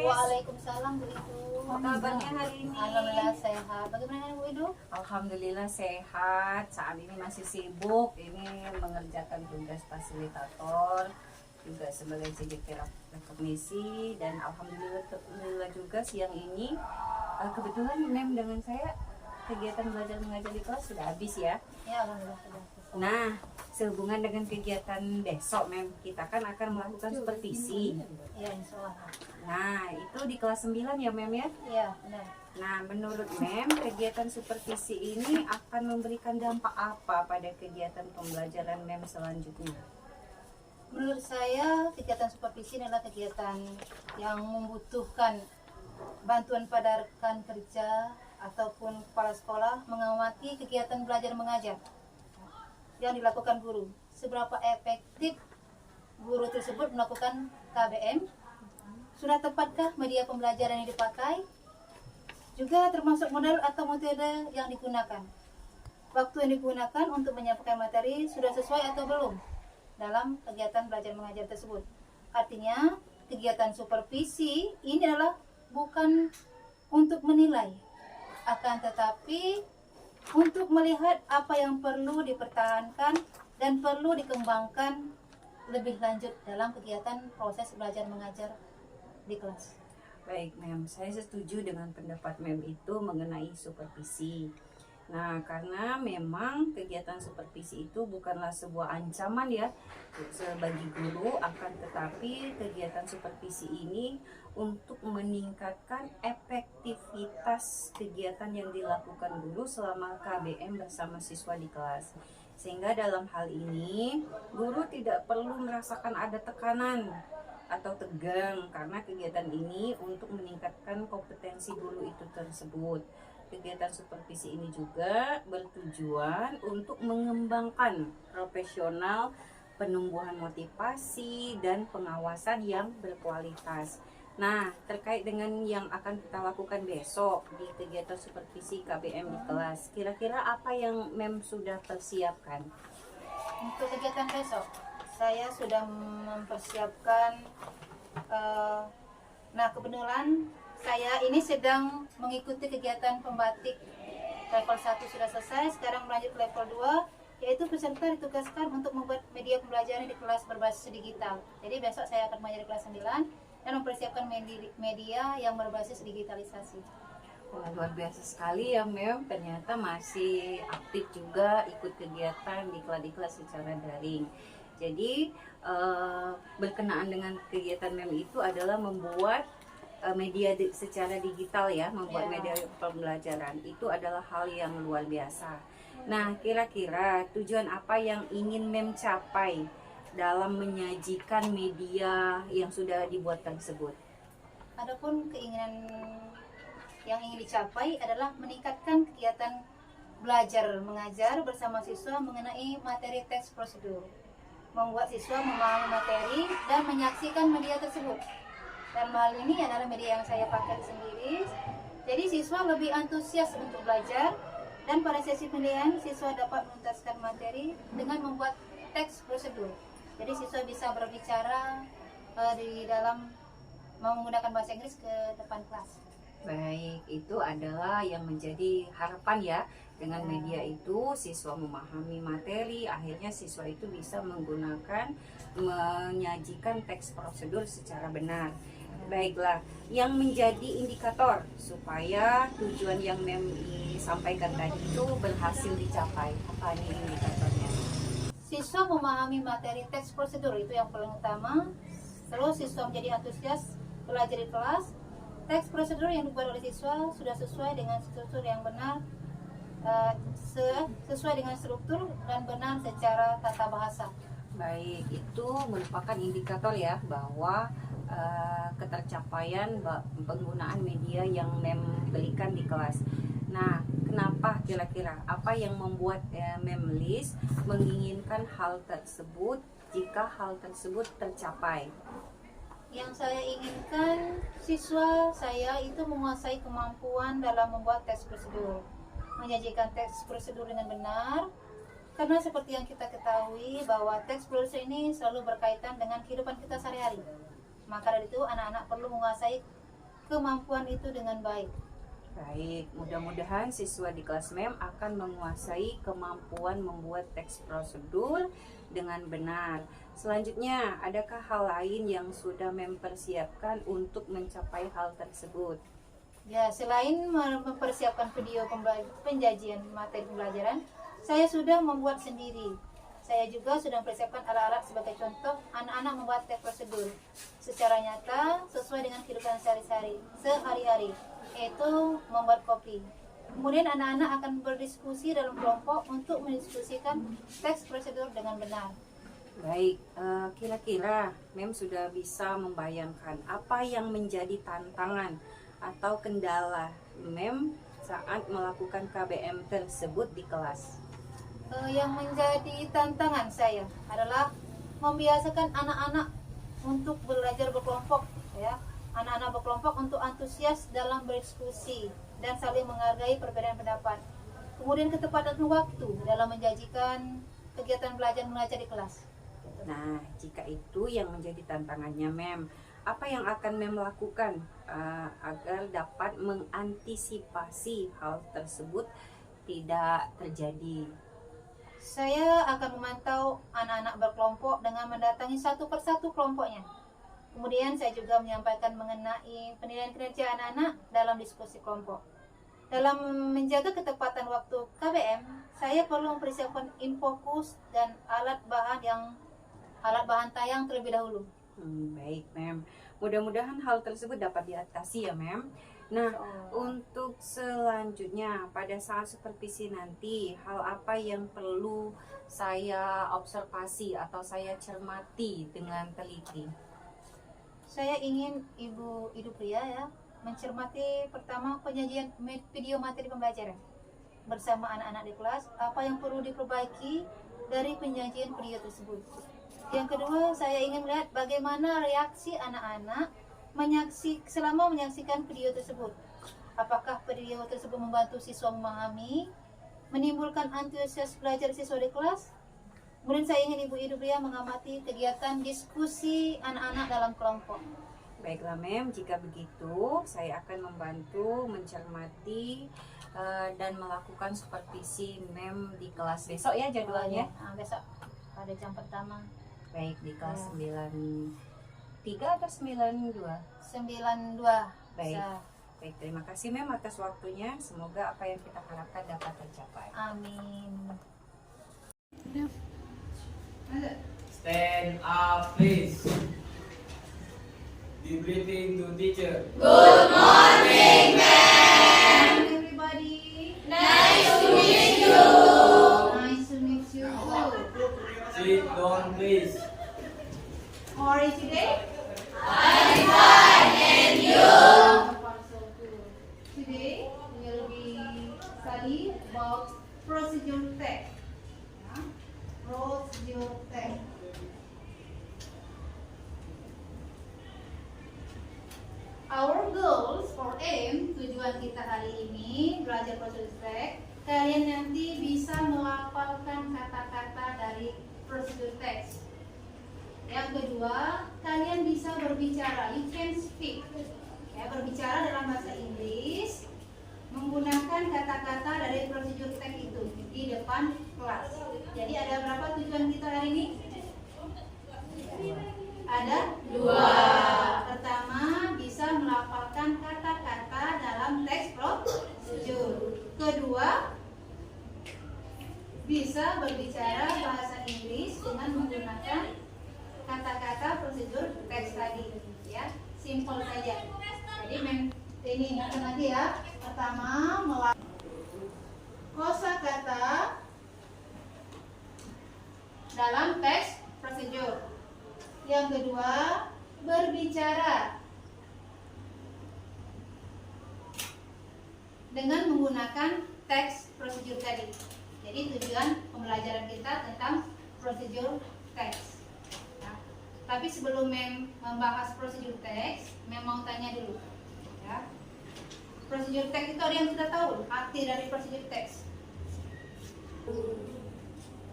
Waalaikumsalam Bu Idu. Apa kabarnya hari ini? Alhamdulillah sehat. Bagaimana Bu Idu? Alhamdulillah sehat. Saat ini masih sibuk. Ini mengerjakan tugas fasilitator, juga sebagai cendekia rekognisi, dan alhamdulillah juga siang ini kebetulan Mem dengan saya kegiatan belajar mengajar di kelas sudah habis ya. Ya alhamdulillah sudah. Nah, sehubungan dengan kegiatan besok Mem, kita kan akan melakukan supervisi. Ya insya Allah. Nah, itu di kelas 9 ya Mem ya? Iya benar. Nah, menurut Mem, kegiatan supervisi ini akan memberikan dampak apa pada kegiatan pembelajaran Mem selanjutnya? Menurut saya kegiatan supervisi adalah kegiatan yang membutuhkan bantuan pada rekan kerja ataupun kepala sekolah mengamati kegiatan belajar mengajar yang dilakukan guru. Seberapa efektif guru tersebut melakukan KBM? Sudah tepatkah media pembelajaran yang dipakai? Juga termasuk model atau metode yang digunakan. Waktu yang digunakan untuk menyampaikan materi sudah sesuai atau belum dalam kegiatan belajar mengajar tersebut. Artinya, kegiatan supervisi ini adalah bukan untuk menilai, akan tetapi untuk melihat apa yang perlu dipertahankan dan perlu dikembangkan lebih lanjut dalam kegiatan proses belajar mengajar di kelas. Baik Mem, saya setuju dengan pendapat Mem itu mengenai supervisi. Nah, karena memang kegiatan supervisi itu bukanlah sebuah ancaman ya bagi guru, akan tetapi kegiatan supervisi ini untuk meningkatkan efektivitas kegiatan yang dilakukan guru selama KBM bersama siswa di kelas. Sehingga dalam hal ini, guru tidak perlu merasakan ada tekanan atau tegang karena kegiatan ini untuk meningkatkan kompetensi guru itu tersebut. Kegiatan supervisi ini juga bertujuan untuk mengembangkan profesional, penumbuhan motivasi, dan pengawasan yang berkualitas. Nah, terkait dengan yang akan kita lakukan besok di kegiatan supervisi KBM di kelas, kira-kira apa yang Mem sudah persiapkan? Untuk kegiatan besok, saya sudah mempersiapkan. Nah, kebetulan saya ini sedang mengikuti kegiatan pembatik level 1 sudah selesai, sekarang melanjut ke level 2, yaitu peserta ditugaskan untuk membuat media pembelajaran di kelas berbasis digital. Jadi besok saya akan mengajar kelas 9 dan mempersiapkan media yang berbasis digitalisasi. Wah, luar biasa sekali ya Mem, ternyata masih aktif juga ikut kegiatan di kelas secara daring. Jadi berkenaan dengan kegiatan Mem itu adalah membuat media secara digital ya, membuat media pembelajaran itu adalah hal yang luar biasa. Nah, kira-kira tujuan apa yang ingin Mem capai dalam menyajikan media yang sudah dibuat tersebut? Adapun keinginan yang ingin dicapai adalah meningkatkan kegiatan belajar mengajar bersama siswa mengenai materi teks prosedur, membuat siswa memahami materi dan menyaksikan media tersebut. Dan hal ini adalah media yang saya pakai sendiri. Jadi siswa lebih antusias untuk belajar, dan pada sesi penilaian siswa dapat menuntaskan materi dengan membuat teks prosedur. Jadi siswa bisa berbicara di dalam menggunakan bahasa Inggris ke depan kelas. Baik, itu adalah yang menjadi harapan ya. Dengan media itu siswa memahami materi, akhirnya siswa itu bisa menggunakan, menyajikan teks prosedur secara benar. Baiklah, yang menjadi indikator supaya tujuan yang Mem sampaikan tadi itu berhasil dicapai, apa nih indikatornya? Siswa memahami materi teks prosedur, itu yang paling utama. Terus siswa menjadi antusias belajar di kelas. Teks prosedur yang dibuat oleh siswa sudah sesuai dengan struktur yang benar, sesuai dengan struktur dan benar secara tata bahasa. Baik, itu merupakan indikator ya bahwa ketercapaian penggunaan media yang Mem berikan di kelas. Nah, kenapa kira-kira apa yang membuat Mem Lis menginginkan hal tersebut jika hal tersebut tercapai? Yang saya inginkan siswa saya itu menguasai kemampuan dalam membuat teks prosedur, menyajikan teks prosedur dengan benar, karena seperti yang kita ketahui bahwa teks prosedur ini selalu berkaitan dengan kehidupan kita sehari-hari. Maka dari itu anak-anak perlu menguasai kemampuan itu dengan baik. Baik, mudah-mudahan siswa di kelas MEM akan menguasai kemampuan membuat teks prosedur dengan benar. Selanjutnya, adakah hal lain yang sudah MEM persiapkan untuk mencapai hal tersebut? Ya, selain mempersiapkan video penjajian materi pembelajaran, saya sudah membuat sendiri. Saya juga sudah mempersiapkan alat-alat sebagai contoh anak-anak membuat teks prosedur secara nyata sesuai dengan kehidupan sehari-hari, yaitu membuat kopi. Kemudian anak-anak akan berdiskusi dalam kelompok untuk mendiskusikan teks prosedur dengan benar. Baik, kira-kira MEM sudah bisa membayangkan apa yang menjadi tantangan atau kendala MEM saat melakukan KBM tersebut di kelas? Yang menjadi tantangan saya adalah membiasakan anak-anak untuk belajar berkelompok, ya. Anak-anak berkelompok untuk antusias dalam berdiskusi dan saling menghargai perbedaan pendapat. Kemudian ketepatan waktu dalam menjanjikan kegiatan belajar mengajar di kelas. Nah, jika itu yang menjadi tantangannya MEM, apa yang akan MEM lakukan agar dapat mengantisipasi hal tersebut tidak terjadi? Saya akan memantau anak-anak berkelompok dengan mendatangi satu persatu kelompoknya. Kemudian saya juga menyampaikan mengenai penilaian kinerja anak-anak dalam diskusi kelompok. Dalam menjaga ketepatan waktu KBM, saya perlu mempersiapkan infokus dan alat bahan tayang terlebih dahulu. Baik, MEM. Mudah-mudahan hal tersebut dapat diatasi ya, MEM. Nah, untuk selanjutnya pada saat supervisi nanti, hal apa yang perlu saya observasi atau saya cermati dengan teliti? Saya ingin Ibu Pria ya mencermati pertama penyajian video materi pembelajaran bersama anak-anak di kelas, apa yang perlu diperbaiki dari penyajian video tersebut. Yang kedua, saya ingin melihat bagaimana reaksi anak-anak selama menyaksikan video tersebut. Apakah video tersebut membantu siswa memahami, menimbulkan antusias belajar siswa di kelas? Kemudian saya ingin Ibu Pria mengamati kegiatan diskusi anak-anak dalam kelompok. Baiklah MEM, jika begitu saya akan membantu mencermati dan melakukan supervisi MEM di kelas besok ya jadwalnya. Besok pada jam pertama. Baik, di kelas 93 atau 92? 92. Baik. Baik, terima kasih MEM atas waktunya. Semoga apa yang kita harapkan dapat tercapai. Amin. Stand up, please. Be greeting to teacher. Good morning, ma'am. Everybody. Nice to meet you. Nice to meet you. Sit down, please. How are you today? I'm fine, and you? Today we will be study about procedure text. Procedure text. Our goals for aim, tujuan kita hari ini belajar procedure text. Kalian nanti bisa melafalkan kata-kata dari procedure text. Yang kedua, kalian bisa berbicara, you can speak. Ya, berbicara dalam bahasa Inggris menggunakan kata-kata dari procedure text itu di depan kelas. Jadi ada berapa tujuan kita hari ini? Ada 2. Pertama, bisa melafalkan kata-kata dalam teks procedure. Kedua, bisa berbicara bahasa Inggris dengan menggunakan kata-kata prosedur teks tadi, ya, simple saja. Jadi ini ingatkan lagi ya. Pertama, kosakata dalam teks prosedur. Yang kedua, berbicara dengan menggunakan teks prosedur tadi. Jadi tujuan pembelajaran kita tentang prosedur teks. Nah, tapi sebelum membahas prosedur teks, mau tanya dulu. Ya. Prosedur teks itu ada yang sudah tahu arti dari prosedur teks?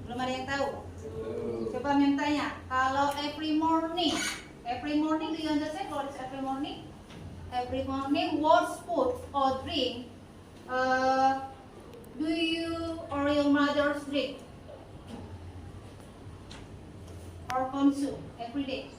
Belum ada yang tahu? Coba tanya, kalau every morning do you understand what is every morning? every morning, what food or drink do you or your mother drink or consume every day?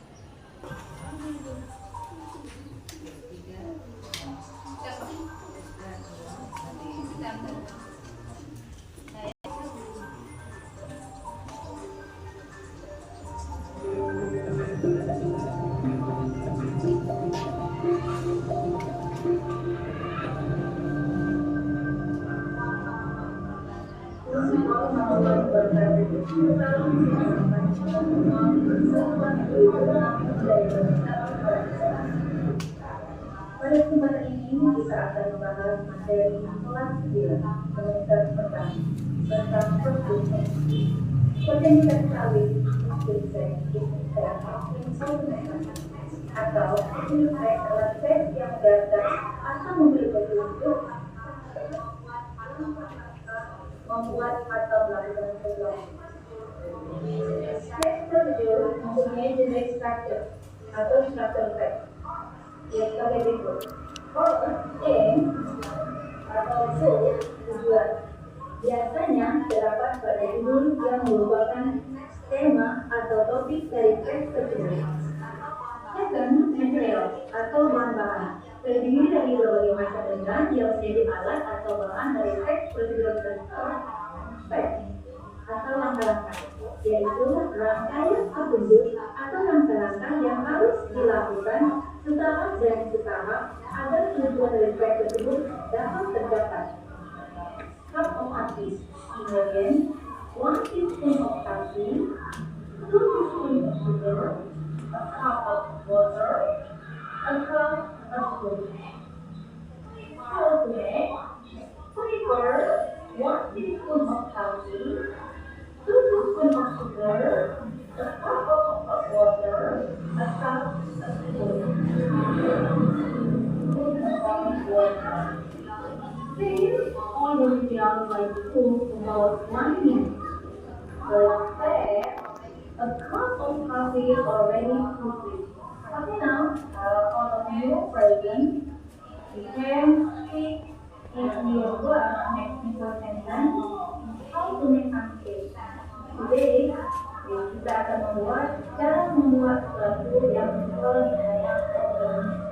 Pada kesempatan ini kita akan membahas materi kelas 9 semester pertama tentang pertumbuhan. Potensi sawit atau menyukai alat yang datang atau memberi petunjuk membuat atau melakukan sesuatu. Teks terjun mempunyai jenis structure atau structure text yang sebagai berikut. Aim atau goal tujuan biasanya terdapat pada judul yang merupakan tema atau topik dari teks tersebut. Second, material atau bahan-bahan terdiri dari berbagai macam benda yang menjadi alat atau bahan dari teks prosedural tersebut. Atau langkah-langkah, yaitu rangkaian petunjuk atau langkah-langkah yang harus dilakukan setahap dan setahap agar tujuan dari teks tersebut dapat tercapai. Cup of coffee, ingredient, 1 teaspoon of coffee, 2 teaspoons of sugar, a cup of water, a cup of food. How to make? Prepare 1 teaspoon of coffee, 2 teaspoons of sugar, a cup of water, a cup of food. Stir all the material by cook about 1 minute. Let's say a cup of coffee already cooked. Okay, now all of you present, you can speak in your class next simple sentence how to make pancake. Today kita akan membuat sesuatu yang simple dan sederhana.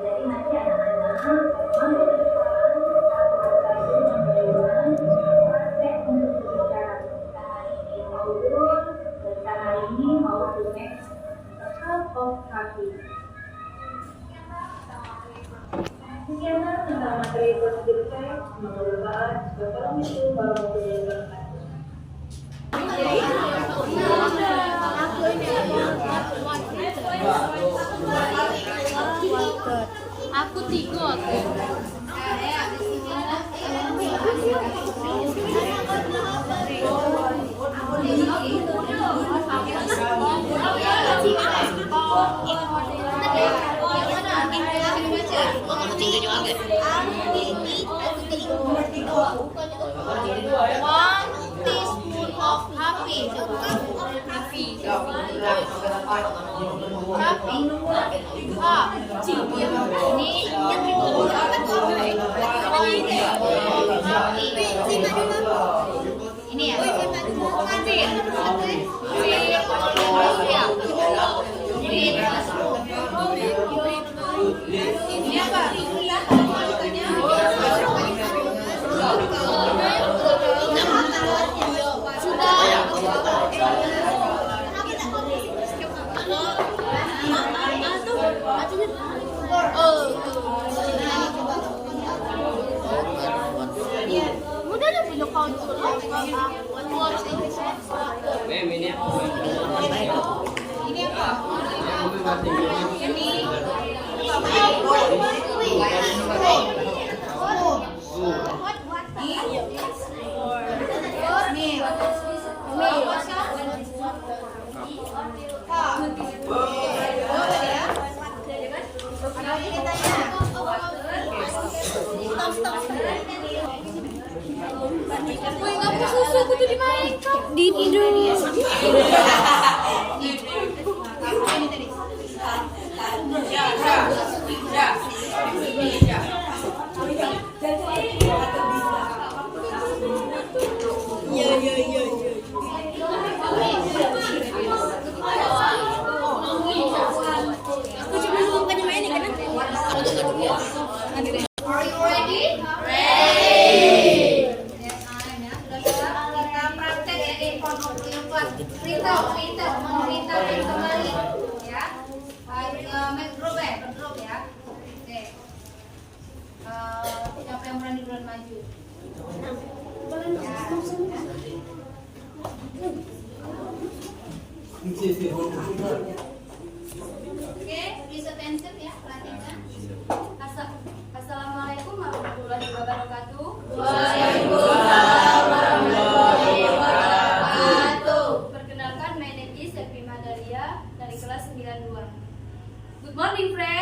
Jadi nanti anak-anak mampu sekian tentang materi prosedur teks. Semoga bermanfaat. Wassalamualaikum warahmatullahi wabarakatuh. Aku tiga. One teaspoon of coffee. Ini ya. Ini apa? Udah ada punya konsul. Ini apa? Ini susu aku tuh dimain di tidur.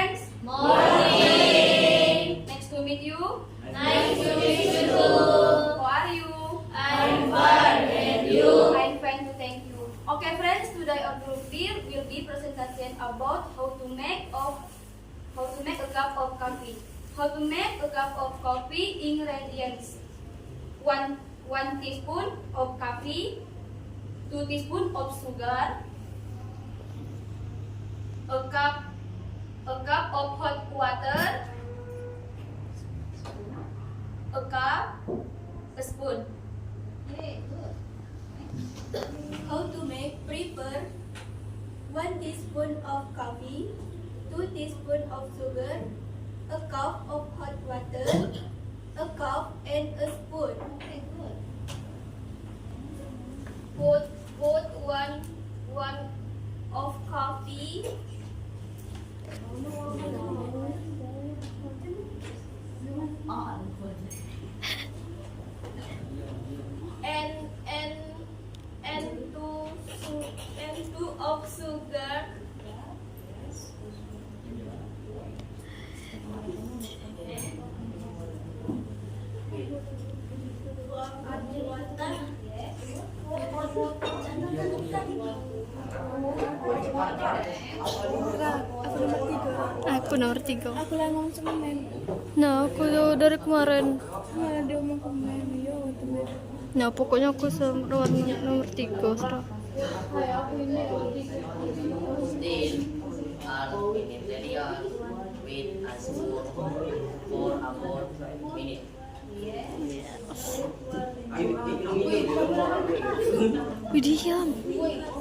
friends. Morning. Nice to meet you. Nice to meet you too. How are you? I'm fine. And you? I'm fine too. Thank you. Okay, friends. Today our group here will be presentation about how to make a cup of coffee. How to make a cup of coffee. Ingredients: one teaspoon of coffee, 2 teaspoons of sugar, a cup of hot water, a spoon. How to make prepare 1 teaspoon of coffee, 2 teaspoons of sugar, a cup of hot water, a cup and a spoon. Put one of coffee and two of sugar. Aku nomor 3. Aku lah ngomong sama mem. Nah, aku dari kemarin. Malah dia ngomong ke mem. Yo, temen. Nah, pokoknya aku nomor 3. Still are in interior with a spoon for about minute. Widih, diam.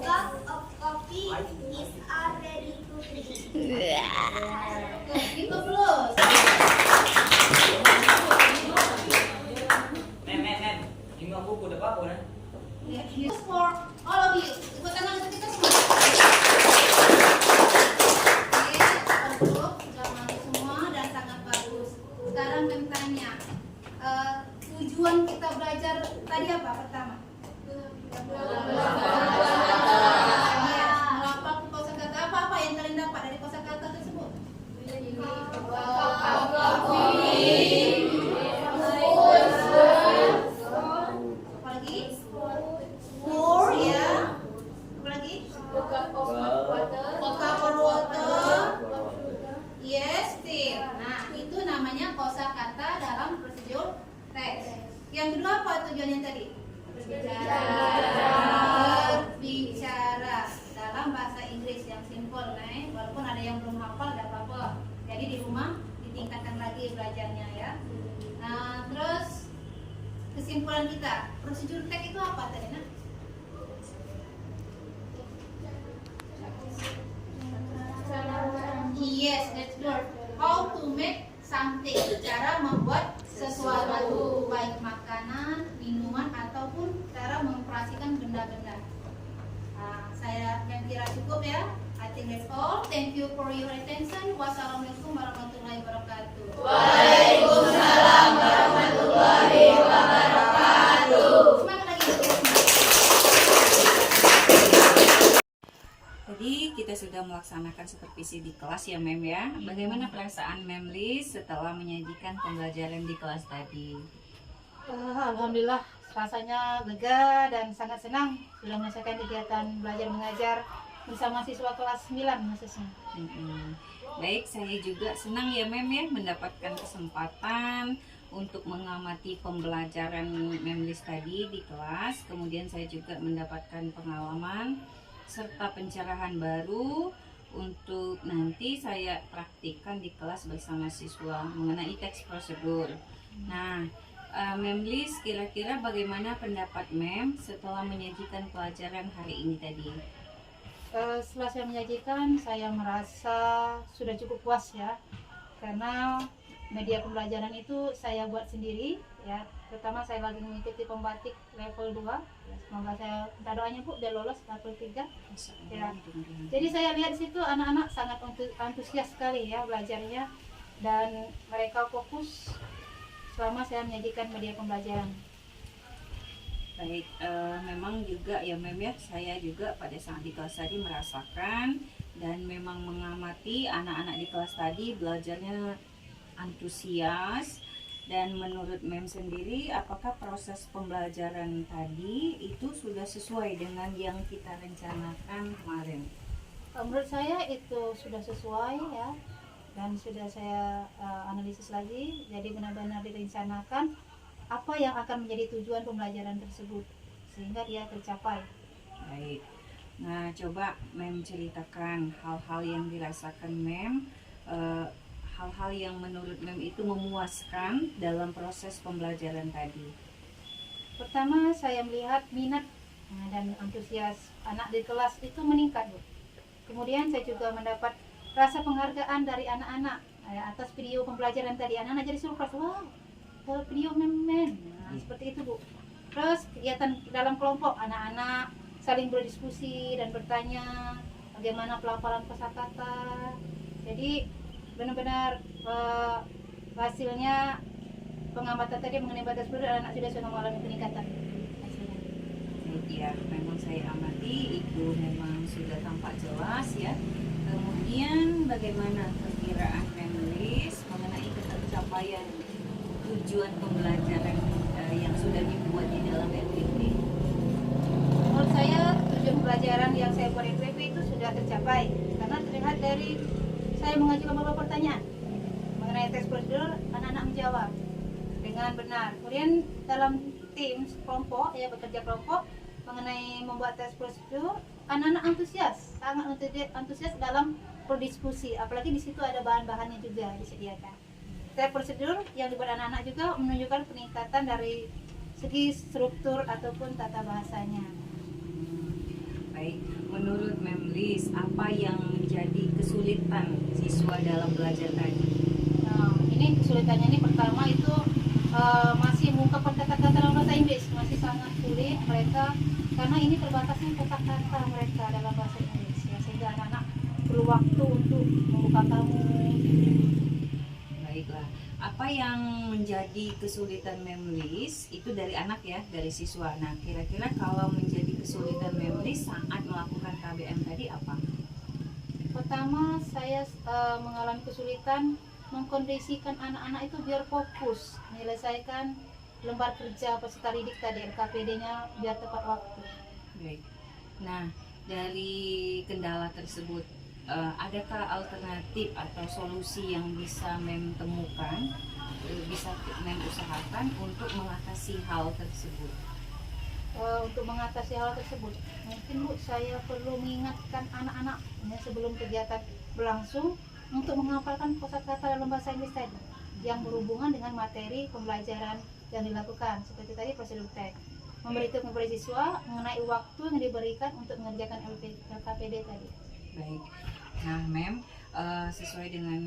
Cup of coffee is ready to drink. Itu plus. Mem. Ini aku udah apa kan? Yes, for all of you. Tepuk tangan untuk kita semua. Oke, untuk zaman semua dan sangat bagus. Sekarang kami tanya, tujuan kita belajar tadi apa pertama? Melapar kosakata apa yang kalian dapat dari kosakata tersebut? Apalagi? Pour ya. Apalagi? Cup water. Yes, still. Nah, itu namanya kosakata dalam prosedur teks. Yang kedua apa tujuannya tadi? Berbicara dalam bahasa Inggris yang simpel, walaupun ada yang belum hafal, tidak apa-apa. Jadi di rumah ditingkatkan lagi belajarnya ya. Nah, terus kesimpulan kita, prosedur teks itu apa tadi, Nak? Yes, that's good. How to make something, cara membuat sesuatu, baik makanan, minuman, ataupun cara mengoperasikan benda-benda. Saya kira cukup ya. I think that's all. Thank you for your attention. Wassalamualaikum warahmatullahi wabarakatuh. Waalaikumsalam warahmatullahi wabarakatuh. Semangat lagi. Tadi kita sudah melaksanakan supervisi di kelas ya Mem ya. Bagaimana perasaan Mem Lis setelah menyajikan pembelajaran di kelas tadi? Alhamdulillah rasanya lega dan sangat senang sudah menyelesaikan kegiatan belajar mengajar bersama siswa kelas 9 khususnya. Baik, saya juga senang ya Mem ya mendapatkan kesempatan untuk mengamati pembelajaran Mem Lis tadi di kelas. Kemudian saya juga mendapatkan pengalaman serta pencerahan baru untuk nanti saya praktikkan di kelas bersama siswa mengenai teks prosedur. Nah, Mem Lis, kira-kira bagaimana pendapat Mem setelah menyajikan pelajaran hari ini tadi? Setelah saya menyajikan, saya merasa sudah cukup puas ya, karena media pembelajaran itu saya buat sendiri ya. Terutama saya lagi mengikuti pembatik level 2 ya, semoga saya minta doanya Bu biar lolos level 3 ya. Jadi saya lihat di situ anak-anak sangat antusias sekali ya belajarnya, dan mereka fokus selama saya menyajikan media pembelajaran. Baik, memang juga ya Mem ya, saya juga pada saat di kelas tadi merasakan dan memang mengamati anak-anak di kelas tadi belajarnya antusias. Dan menurut Mem sendiri, apakah proses pembelajaran tadi itu sudah sesuai dengan yang kita rencanakan kemarin? Menurut saya itu sudah sesuai ya, dan sudah saya analisis lagi, jadi benar-benar direncanakan apa yang akan menjadi tujuan pembelajaran tersebut sehingga dia tercapai. Baik. Nah, coba Mem ceritakan hal-hal yang dirasakan Mem, hal-hal yang menurut Mem itu memuaskan dalam proses pembelajaran tadi. Pertama, saya melihat minat dan antusias anak di kelas itu meningkat, Bu. Kemudian saya juga mendapat rasa penghargaan dari anak-anak atas video pembelajaran tadi. Anak-anak jadi surprise, wah, video Mem. Nah, seperti itu, Bu. Terus kegiatan dalam kelompok, anak-anak saling berdiskusi dan bertanya bagaimana pelafalan kosakata. Jadi benar-benar hasilnya pengamatan tadi mengenai batas belajar, anak sudah mengalami peningkatan hasilnya. Ya, memang saya amati itu memang sudah tampak jelas ya. Kemudian bagaimana perkiraan Memlis mengenai pencapaian tujuan pembelajaran yang sudah dibuat di dalam RPP? Menurut saya tujuan pembelajaran yang saya buat RPP itu sudah tercapai karena terlihat dari saya mengajukan beberapa pertanyaan mengenai teks prosedur, anak-anak menjawab dengan benar. Kemudian dalam tim kelompok ya, bekerja kelompok mengenai membuat teks prosedur, anak-anak antusias, sangat antusias dalam berdiskusi, apalagi di situ ada bahan-bahannya juga disediakan. Teks prosedur yang dibuat anak-anak juga menunjukkan peningkatan dari segi struktur ataupun tata bahasanya. Baik, menurut Memlis, apa yang menjadi kesulitan siswa dalam belajar tadi? Nah, ini kesulitannya ini pertama itu masih mengungkapkan kata-kata dalam bahasa Inggris, masih sangat sulit mereka karena ini terbatasnya kata-kata mereka dalam bahasa Inggris ya, sehingga anak-anak perlu waktu untuk membuka kamus. Baiklah, apa yang menjadi kesulitan Memlis itu dari anak ya, dari siswa. Nah, kira-kira kalau menjadi kesulitan Memlis saat melakukan KBM tadi apa? Pertama, saya mengalami kesulitan mengkondisikan anak-anak itu biar fokus menyelesaikan lembar kerja peserta didik tadi, LKPD-nya biar tepat waktu. Baik. Nah, dari kendala tersebut, adakah alternatif atau solusi yang bisa Mem temukan, bisa Mem usahakan untuk mengatasi hal tersebut? Untuk mengatasi hal tersebut, mungkin Bu, saya perlu mengingatkan anak-anak sebelum kegiatan berlangsung untuk menghafalkan kosakata dalam bahasa Inggris tadi yang berhubungan dengan materi pembelajaran yang dilakukan, seperti tadi prosedur teks. Memberitahu kepada siswa mengenai waktu yang diberikan untuk mengerjakan LKPD tadi. Baik. Nah, Mem, sesuai dengan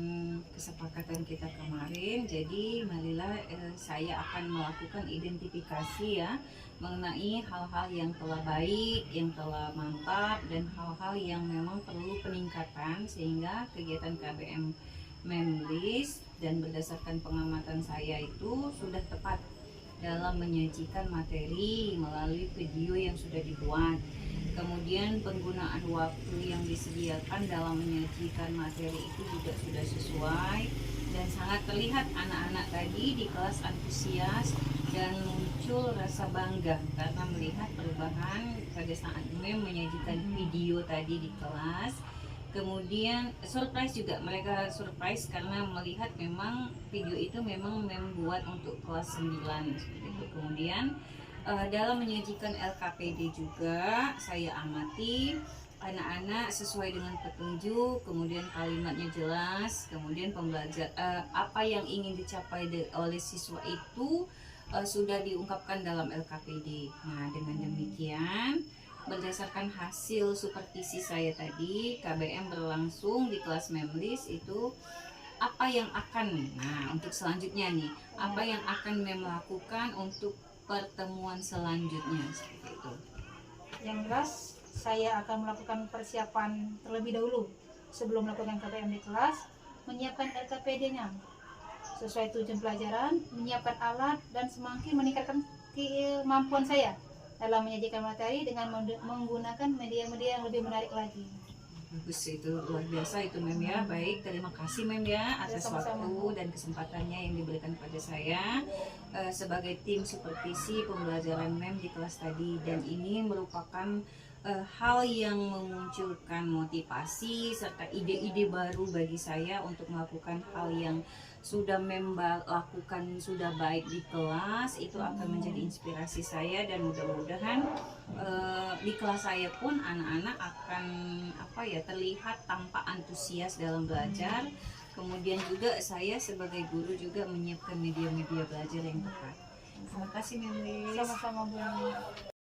kesepakatan kita kemarin, jadi marilah saya akan melakukan identifikasi ya mengenai hal-hal yang telah baik, yang telah mantap, dan hal-hal yang memang perlu peningkatan sehingga kegiatan KBM Memlis dan berdasarkan pengamatan saya itu sudah tepat dalam menyajikan materi melalui video yang sudah dibuat. Kemudian penggunaan waktu yang disediakan dalam menyajikan materi itu juga sudah sesuai dan sangat terlihat anak-anak tadi di kelas antusias dan muncul rasa bangga karena melihat perubahan pada saat Mem menyajikan video tadi di kelas. Kemudian surprise juga, mereka surprise karena melihat memang video itu memang membuat untuk kelas 9 seperti itu. Kemudian dalam menyajikan LKPD juga saya amati anak-anak sesuai dengan petunjuk, kemudian kalimatnya jelas, kemudian pembelajar apa yang ingin dicapai oleh siswa itu sudah diungkapkan dalam LKPD. Nah, dengan demikian berdasarkan hasil supervisi saya tadi, KBM berlangsung di kelas Memlis itu apa yang akan, nah untuk selanjutnya nih, apa yang akan Mem lakukan untuk pertemuan selanjutnya seperti itu? Yang jelas saya akan melakukan persiapan terlebih dahulu sebelum melakukan KBM di kelas, menyiapkan LKPD-nya sesuai tujuan pelajaran, menyiapkan alat dan semakin meningkatkan kemampuan saya dalam menyajikan materi dengan menggunakan media-media yang lebih menarik lagi. Bagus, itu luar biasa itu Mem ya. Baik, terima kasih Mem ya atas waktu dan kesempatannya yang diberikan pada saya sebagai tim supervisi pembelajaran Mem di kelas tadi. Dan ini merupakan hal yang memunculkan motivasi serta ide-ide baru bagi saya untuk melakukan hal yang sudah Mem lakukan sudah baik di kelas. Itu akan menjadi inspirasi saya, dan mudah-mudahan di kelas saya pun anak-anak akan terlihat tampak antusias dalam belajar. Kemudian juga saya sebagai guru juga menyiapkan media-media belajar yang tepat. Terima kasih Mem. Sama-sama Bu.